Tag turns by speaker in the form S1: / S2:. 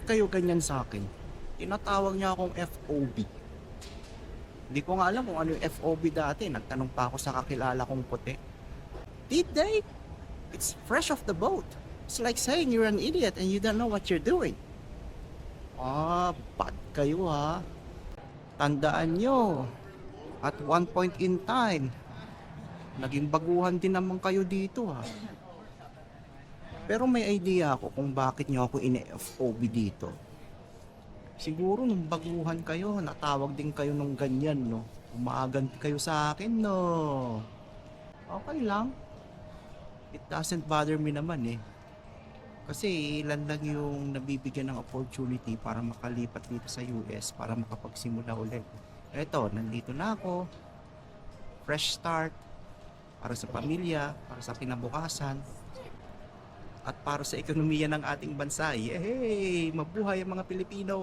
S1: kayo ganyan sa akin? Tinatawag niya akong FOB. Hindi ko nga alam kung ano yung FOB dati. Nagtanong pa ako sa kakilala kong puti. Did they? It's fresh off the boat. It's like saying you're an idiot and you don't know what you're doing. Bad kayo ha. Tandaan nyo, at one point in time, naging baguhan din naman kayo dito ha. Pero may idea ako kung bakit nyo ako ine-FOB dito. Siguro nung baguhan kayo, natawag din kayo nung ganyan, no? Umaagan kayo sa akin, no? Okay lang. It doesn't bother me naman eh. Kasi ilan lang yung nabibigyan ng opportunity para makalipat dito sa US para makapagsimula ulit. Eto, nandito na ako. Fresh start. Para sa pamilya, para sa kinabukasan. At para sa ekonomiya ng ating bansa. Yay! Mabuhay ang mga Pilipino!